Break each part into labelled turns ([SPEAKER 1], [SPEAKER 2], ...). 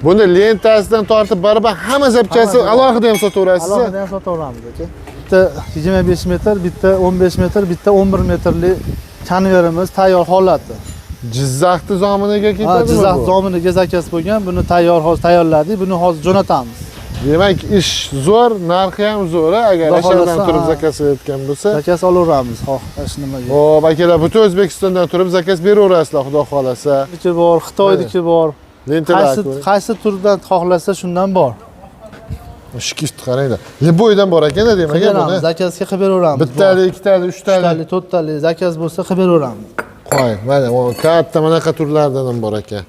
[SPEAKER 1] Buni lentasidan tortib barabar hamma zapchasi alohida ham sotaverasiz.
[SPEAKER 2] Alohida ham sotaveramiz aka. Bitta 25 metr, bitta 15 metr, bitta 11 metrli konverimiz tayyor holati.
[SPEAKER 1] Jizzaxda zominiga ketadimi?
[SPEAKER 2] Jizzax zominiga zakaz bo'lgan. Buni tayyorladik. Buni hozir jo'natamiz.
[SPEAKER 1] Demak, ish zo'r, narxi ham zo'r. Agar asharadan turib zakaz qilayotgan bo'lsa,
[SPEAKER 2] zakaz olaveramiz. Hech nimaga.
[SPEAKER 1] Xo'p, akalar, butun O'zbekistondan turib zakaz beraverasizlar, xudo xolasa.
[SPEAKER 2] Niki bor, Xitoyniki bor.
[SPEAKER 1] Lentalar
[SPEAKER 2] qaysi turdan xohlasa shundan bor.
[SPEAKER 1] Shikist qaranglar. Liboydan bor ekan, demak, buni.
[SPEAKER 2] Zakazga qilib beraveramiz.
[SPEAKER 1] Bittali, ikkitali, uchtali,
[SPEAKER 2] to'rttali zakaz bo'lsa qilib beraveramiz.
[SPEAKER 1] Qo'y, mana bu katta manaqa turlardan ham bor ekan.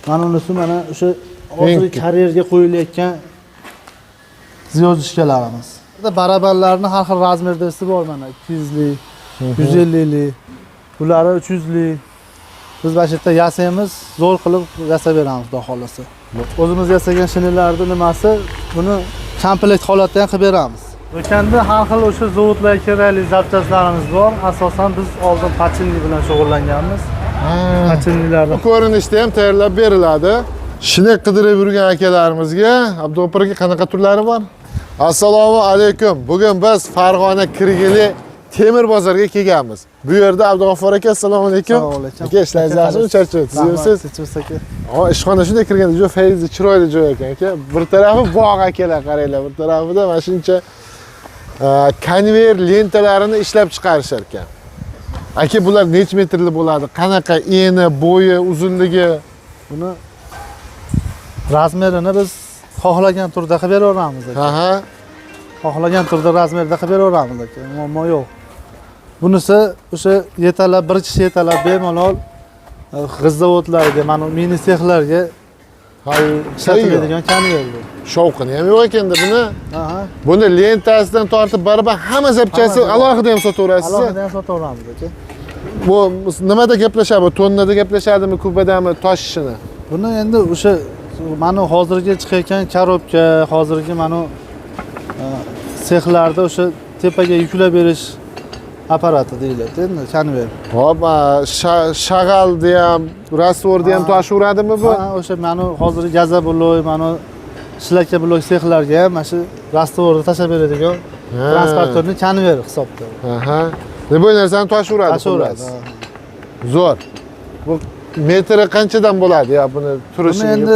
[SPEAKER 2] Mana unisi mana o'sha hozirgi karyerga qo'yilayotgan ziyojishkalarimiz. Barabanlarni har xil razmerdasi bor mana 200lik, 150lik, ularni 300lik. Biz mana shu yerda yasaymiz, zo'r qilib yasab beramiz, xudo xolasa. O'zimiz yasagan shinellarning nimasi, buni komplekt holatda ham qilib beramiz. Do'konda har xil o'sha zavodlarga kerakli zapchastlarimiz bor. Asosan biz oldin pachinlik bilan shug'ullanganmiz. Pachinliklarni
[SPEAKER 1] ko'rinishda ham tayyorlab beriladi. Shini qidirib yurgan akalarimizga Abdug'ofur aka qanaqa turlari bor? Assalomu alaykum. Bugun biz Farg'ona Kirgili temir bozorga kelganmiz. Bu yerda Abdug'ofur aka, assalomu alaykum.
[SPEAKER 2] Assalomu alaykum.
[SPEAKER 1] Aka, ishlaringiz yaxshimi? Charchyapsiz? Ha, ishxona shunday kirganda juda fayzli, chiroyli joy ekan aka. Bir tarafi bog' akalar, qaranglar, bir tarafida mana shuncha konver lentalarini ishlab chiqarishar ekan. Aka, bular necha metrli bo'ladi? Qanaqa eni, bo'yi, uzunligi?
[SPEAKER 2] Buni razmerini biz xohlagan turda qilib beraveramiz aka.
[SPEAKER 1] Ha.
[SPEAKER 2] Xohlagan turda razmerda qilib beraveramiz aka. Muammo yo'q. Bunisi o'sha yetalab, bir kishi yetalab bemalol g'izzavodlarga, mana mini sexlarga ishlatiladigan konver bu.
[SPEAKER 1] Shovqini ham yo'q ekanda buni. Buni lentasidan tortib barabar hamma zapchasi alohida ham sotaverasiz.
[SPEAKER 2] Alohida ham sotaveramiz aka.
[SPEAKER 1] Bu nimada gaplashadi? Tonnada gaplashadimi, kubadami, tosh ishini?
[SPEAKER 2] Buni endi o'sha mana hozirgi chiqayotgan korobka, hozirgi mana sexlarda o'sha tepaga yuklab berish apparati deyiladi, endi konver.
[SPEAKER 1] Hop, shag'alda ham, rastvorda ham tosh uradimi bu?
[SPEAKER 2] Ha, o'sha mana hozirgi gazabloy, mana shlaka bloy sexlarga ham mana shu rastvorda tashlab beradigan transportyorni konver hisobda.
[SPEAKER 1] Aha. Bu narsani tosh uradi.
[SPEAKER 2] Tosh uradi.
[SPEAKER 1] Zo'r. Bu metri qanchadan bo'ladi ya buni turishini
[SPEAKER 2] endi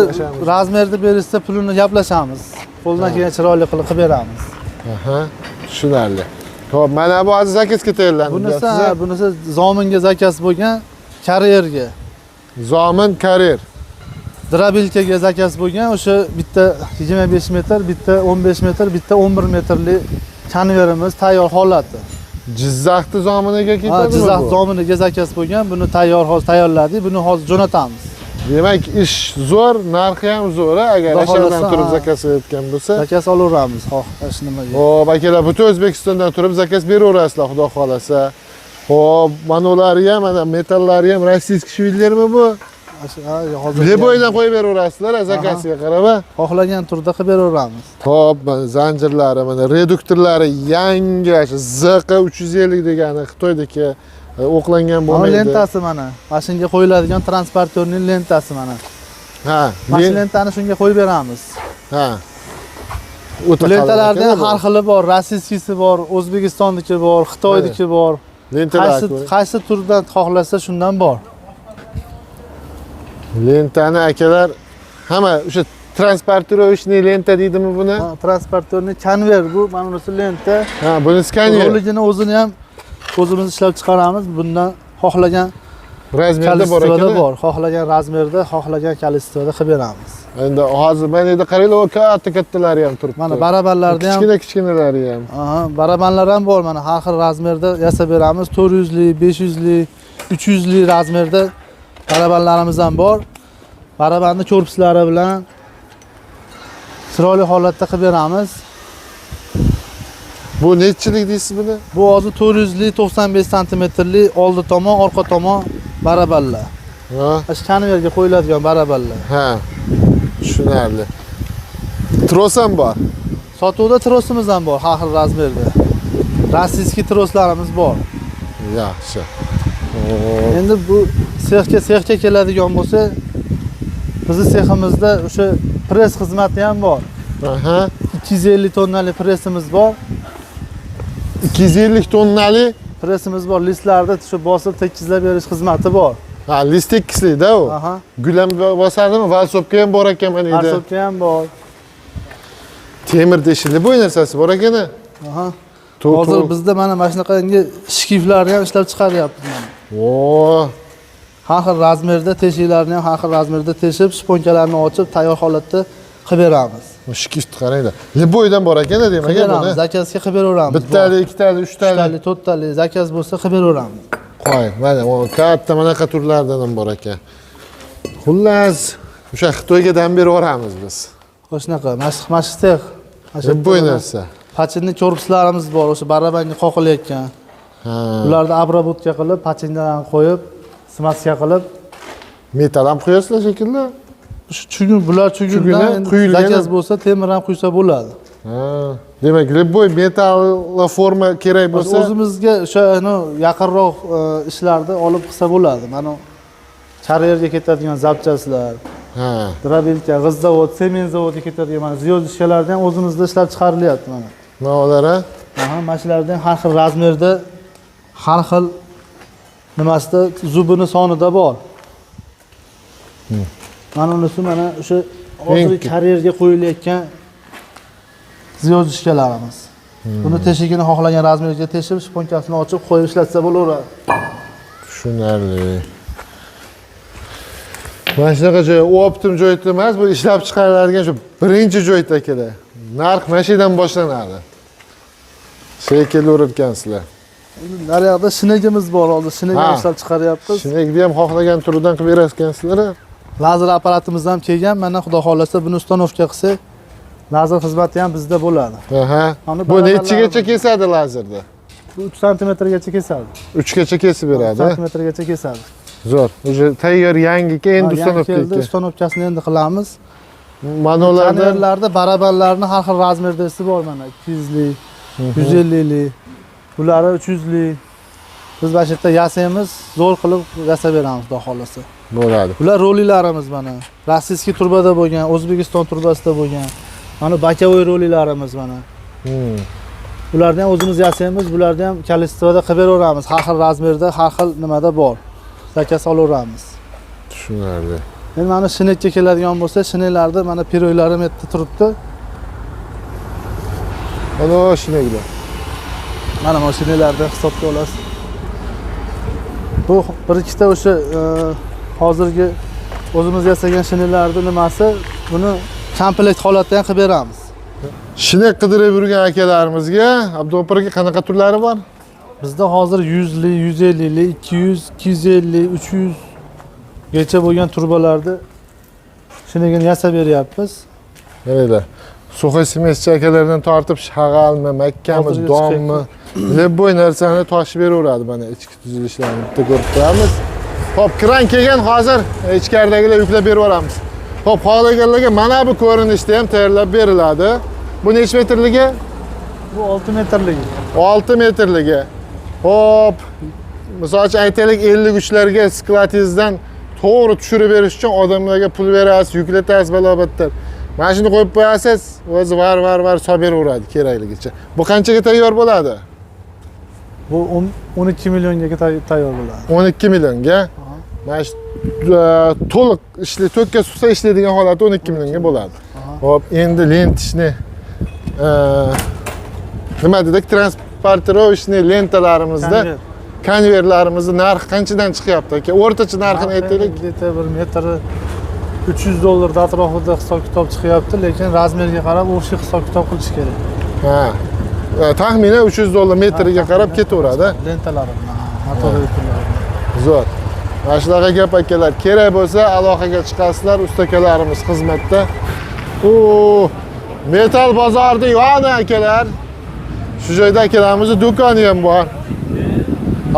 [SPEAKER 2] razmerni berishsa pulini gaplashamiz. Qo'ldan kelgan chiroyli qilib beramiz.
[SPEAKER 1] Aha, tushunarli. Xo'p, mana bu hozir zakazga tayyorlandi.
[SPEAKER 2] Bunisi zominga zakaz bo'lgan, karyerga.
[SPEAKER 1] Zomin karyer.
[SPEAKER 2] Drabilkaga zakaz bo'lgan, o'sha bitta 25 metr, bitta 15 metr, bitta 11 metrli konverimiz tayyor holati.
[SPEAKER 1] Jizzaxda zominiga ketadimi?
[SPEAKER 2] Jizzax zominiga zakaz bo'lgan. Buni tayyorladik. Buni hozir jo'natamiz.
[SPEAKER 1] Demak, ish zo'r, narxi ham zo'r. Agar asharadan turib zakaz qilayotgan bo'lsa,
[SPEAKER 2] zakaz olaveramiz. Hech nimaga.
[SPEAKER 1] Xo'p, akalar, butun O'zbekistondan turib zakaz beraverasizlar, xudo xolasa. Xo'p, mana ularga ham, mana metallari ham rossiyskiy shvillermi bu? Hozir Liboydan qo'yib beraverasizlar, zakazga qarab.
[SPEAKER 2] Xohlagan turda qilib beraveramiz.
[SPEAKER 1] Xo'p, mana zanjirlari, mana reduktorlari yangi, ZQ 350 degani Xitoydagi o'qlangan bo'lmaydi.
[SPEAKER 2] Mana lentasi mana. Mashinga qo'yiladigan transportyorning lentasi mana.
[SPEAKER 1] Ha,
[SPEAKER 2] mana lentani shunga qo'yib beramiz.
[SPEAKER 1] Ha.
[SPEAKER 2] Lentalarda har xili bor, rossiyskisi bor, O'zbekistonniki bor, Xitoyniki bor. Qaysi turdan xohlasa shundan bor. Lentani
[SPEAKER 1] akalar hamma o'sha transportirovочный lenta deydimi buni?
[SPEAKER 2] Ha, transportyorning konver bu, mana bunisi lenta.
[SPEAKER 1] Ha, bunisi konver.
[SPEAKER 2] Roligini o'zini ham o'zimiz ishlab chiqaramiz. Bundan xohlagan
[SPEAKER 1] razmerda bor ekan.
[SPEAKER 2] Xohlagan razmerda, xohlagan kalistrada qilib beramiz.
[SPEAKER 1] Endi hozir mana yerda qaranglar, o kattalari ham turibdi.
[SPEAKER 2] Mana barabanlarda ham,
[SPEAKER 1] kichkinalari ham.
[SPEAKER 2] Aha, barabanlar ham bor. Mana har xil razmerda yasab beramiz. 400 lik, 500 lik, 300 lik razmerda barabanlarimiz ham bor. Barabanni korpuslari bilan chiroyli holatda qilib beramiz.
[SPEAKER 1] Bu nechilik deysiz buni?
[SPEAKER 2] Bu hozir 400 lik, 95 santimetrli oldi tomon, orqa tomon barabanlar.
[SPEAKER 1] Ha.
[SPEAKER 2] Shu konverga qo'yiladigan barabanlar.
[SPEAKER 1] Ha. Tushunarli. Tros ham bor.
[SPEAKER 2] Sotuvda trosimiz ham bor, har xil razmerda. Rossiyskiy troslarimiz bor.
[SPEAKER 1] Yaxshi.
[SPEAKER 2] Endi bu sexga keladigan bo'lsa, Bizni seximizda o'sha press xizmati ham bor.
[SPEAKER 1] Aha.
[SPEAKER 2] 250 tonnali pressimiz bor.
[SPEAKER 1] 250 tonnali
[SPEAKER 2] Pressimiz bor. Listlarni shu bosib tekizlab berish xizmati bor.
[SPEAKER 1] ha, list tekisli-da u.
[SPEAKER 2] Aha.
[SPEAKER 1] Gul ham bosadimi? Valsopka ham bor ekan mana endi.
[SPEAKER 2] Arsopka ham bor.
[SPEAKER 1] Temir teshikli bo'y narsasi bor ekan.
[SPEAKER 2] Aha. Hozir bizda mana shunaqangi shkiflarni ham ishlab chiqaryapmiz mana.
[SPEAKER 1] O,
[SPEAKER 2] Har xil razmerda teshiklarni ham har xil razmerda teshib, shponkalarni ochib, tayyor holatda qilib beramiz.
[SPEAKER 1] shikist qaranglar. Boydan bor ekan-da demak
[SPEAKER 2] Qilib zakazga qilib beraveramiz.
[SPEAKER 1] Bittali, ikkitali, uchtali.
[SPEAKER 2] Bittali, to'rttali zakaz bo'lsa qilib beraveramiz.
[SPEAKER 1] Qo'y, mana o katta manaqa turlardan ham bor ekan. Xullas, o'sha Xitoyga dam beraveramiz biz.
[SPEAKER 2] Shunaqa, mashq sex.
[SPEAKER 1] Boy narsa.
[SPEAKER 2] Pachinni korpuslarimiz bor, o'sha barabanga qoqilayotgan.
[SPEAKER 1] Ha.
[SPEAKER 2] Ularni obработка qilib, pachindan qo'yib, smaska qilib,
[SPEAKER 1] Metal ham quyasizlar shekilli.
[SPEAKER 2] bular chugundan
[SPEAKER 1] quyilgan.
[SPEAKER 2] zakaz bo'lsa, temir ham quysa bo'ladi.
[SPEAKER 1] Ha. Demak, boy metalli forma kerak bo'lsa,
[SPEAKER 2] O'zimizga o'sha yaqinroq ishlarni olib qilsa bo'ladi. Mana karierga ketadigan zapchastlar,
[SPEAKER 1] ha.
[SPEAKER 2] drabilka, g'iz zavod, sement zavodiga ketadigan mana ziyodishkalarni ham o'zimizda ishlab chiqarilyapti mana.
[SPEAKER 1] Navolar ha?
[SPEAKER 2] Aha, mana shulardan har xil razmerda, har xil nimasida zubini sonida bor. Mana unisi mana o'sha hozir karierga qo'yilayotgan ziyodishkalarimiz. Buni teshigini xohlagan razmerga teshib, shponkasini ochib qo'yib ishlatsa bo'laveradi.
[SPEAKER 1] Tushunarli. Mana shunaqa joy, optim joyda emas, bu ishlab chiqariladigan shu birinchi joyda akalar. Narx mana shu yerdan boshlanadi. Shekilli ekansizlar.
[SPEAKER 2] Naryoqda shinegimiz bor, hozir shinega ishlab chiqaryapmiz.
[SPEAKER 1] Shinegni ham xohlagan turidan qilib berasizlar.
[SPEAKER 2] Lazer apparatimiz ham kelgan. Mana xudo xolasa buni ustanovka qilsak, lazer xizmati ham bizda bo'ladi.
[SPEAKER 1] Aha. Bu nechigacha kesadi lazerda?
[SPEAKER 2] Bu 3 santimetrgacha kesadi.
[SPEAKER 1] 3 gacha kesib beradi.
[SPEAKER 2] 3 santimetrgacha kesadi.
[SPEAKER 1] Zo'r. Уже tayyor yangiga endi ustanovka
[SPEAKER 2] keldi. Ustanovkasini endi qilamiz.
[SPEAKER 1] Manuallarda
[SPEAKER 2] kamerlarda barabarlarni har xil razmerdasi bor mana. 200lik, 150lik, bular 300lik. Biz mana shu yerda yasaymiz, zo'r qilib yasab beramiz, xudo xolasa.
[SPEAKER 1] bo'ladi.
[SPEAKER 2] Bular rolilarimiz mana. Rossiyskiy turbada bo'lgan, O'zbekiston turbasida bo'lgan. Mana bokovoy rolilarimiz mana. Ularni ham o'zimiz yasaymiz, bularni ham kolestvada qilib beraveramiz. Har xil razmerda, har xil nimada bor. Zakaz olaveramiz.
[SPEAKER 1] Tushunarli.
[SPEAKER 2] Endi mana shinekka keladigan bo'lsa, shineklarda mana piroylarim yerda turibdi.
[SPEAKER 1] Mana shineklar.
[SPEAKER 2] Mana mashinalarda hisobga olasiz. Bu bir ikkita o'sha hozirgi o'zimiz yasagan shineklarning nimasi, buni komplekt holatda ham qilib beramiz.
[SPEAKER 1] Shinek qidirib yurgan akalarimizga Abduopirga qanaqa turlari bor?
[SPEAKER 2] Bizda hozir 100 lik, 150 lik, 200, 250, 300 gacha bo'lgan turbalarni shinegini yasab beryapmiz.
[SPEAKER 1] Mana So'xay semestchi akalardan tortib shag'almi, makkami, dommi, lebboy narsani toshib beraveradi mana ichki tuzilishlarni bitta ko'rib turamiz. Xo'p, kran kelgan hozir ichkaridagilar yuklab beraveramiz. Xo'p, xohlaganlarga mana bu ko'rinishda ham tayyorlab beriladi. Bu necha metrligi?
[SPEAKER 2] Bu 6 metrligi.
[SPEAKER 1] 6 metrligi. Xo'p, misol uchun aytaylik 53larga skladingizdan to'g'ri tushirib berish uchun odamlarga pul berasiz, yuklatasiz balobatlar. Mana shuni qo'yib qo'yasiz, o'zi var solib beraveradi kerakligicha. Bu qanchaga tayyor bo'ladi?
[SPEAKER 2] Bu 12 millionga tayyor bo'ladi.
[SPEAKER 1] 12 millionga. Mana shu to'liq ishli, to'kka suqsa ishlaydigan holati 12 millionga bo'ladi. Xo'p, endi lentishni nima dedik? Transportirovishni lentalarimizda konverlarimizni narxi qanchadan chiqyapti aka? O'rtacha narxini aytaylik.
[SPEAKER 2] Bir metri $300 atrofida hisob kitob chiqyapti, lekin razmerga qarab o'sha hisob kitob qilish kerak.
[SPEAKER 1] Ha. Taxminan $300 metriga qarab ketaveradi.
[SPEAKER 2] Lentalar, motor.
[SPEAKER 1] Zo'r. Mana shunaqa gap akalar. Kerak bo'lsa aloqaga chiqasizlar, ustakalarimiz xizmatda. Metal bozorida yo'qmi akalar? Shu joyda akalarimizni do'koni ham bor.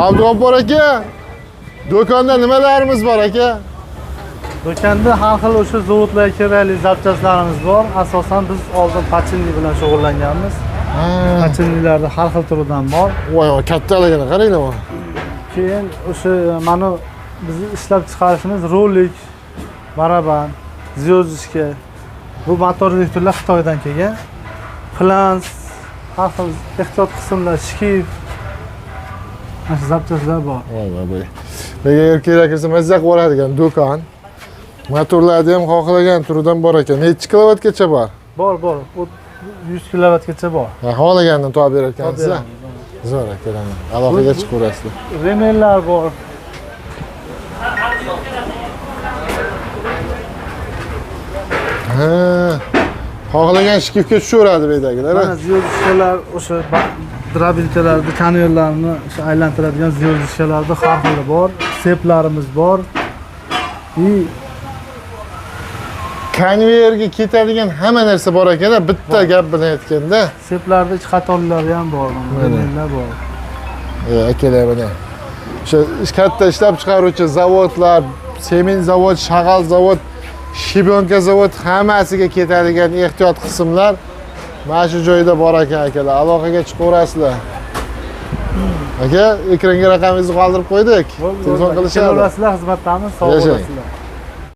[SPEAKER 1] Abduopir aka, do'konda nimalarimiz bor aka?
[SPEAKER 2] Do'konda har xil o'sha zavodlarga kerakli zapchastlarimiz bor. Asosan biz oldin pachinli bilan shug'ullanganmiz. Pachinlilarda har xil turidan bor.
[SPEAKER 1] Voy, kattaligini qaranglar mana.
[SPEAKER 2] Keyin o'sha mana biz ishlab chiqarishimiz rolik, baraban, Zyozishka. Bu motor elektrlar Xitoydan kelgan. Flans, har xil ehtiyot qismlar, shkif. Mana shu zapchastlar bor.
[SPEAKER 1] Voy. Agar kerak bo'lsa mazza qilib oladigan do'kon. Motorlarni ham xohlagan turidan bor ekan. Necha kilovatgacha bor?
[SPEAKER 2] Bor. 100 kilovatgacha bor.
[SPEAKER 1] Xohlaganini topib berayotgansiz. Zo'r akalar. Aloqaga chiqaverasizlar.
[SPEAKER 2] Remellar bor.
[SPEAKER 1] Ha. Xohlagan shkifga tushaveradi bu yerdagilar.
[SPEAKER 2] Mana zyozishkalar o'sha drabilkalarni, konverlarni aylantiradigan zyozishkalarda har xili bor. Seplarimiz bor.
[SPEAKER 1] Konveyerga ketadigan hamma narsa bor ekan-da, bitta gap bilan aytganda.
[SPEAKER 2] Seplarda ich qatorlari ham bor, remellar bor.
[SPEAKER 1] Akalar mana. O'sha katta ishlab chiqaruvchi zavodlar, sement zavod, shag'al zavod, shibonka zavod hammasiga ketadigan ehtiyot qismlar mana shu joyda bor ekan akalar. Aloqaga chiqaverasizlar. Aka, ekranga raqamingizni qoldirib qo'ydik. Telefon qilishadi.
[SPEAKER 2] Kelasizlar, xizmatdamiz, sog' bo'lasizlar.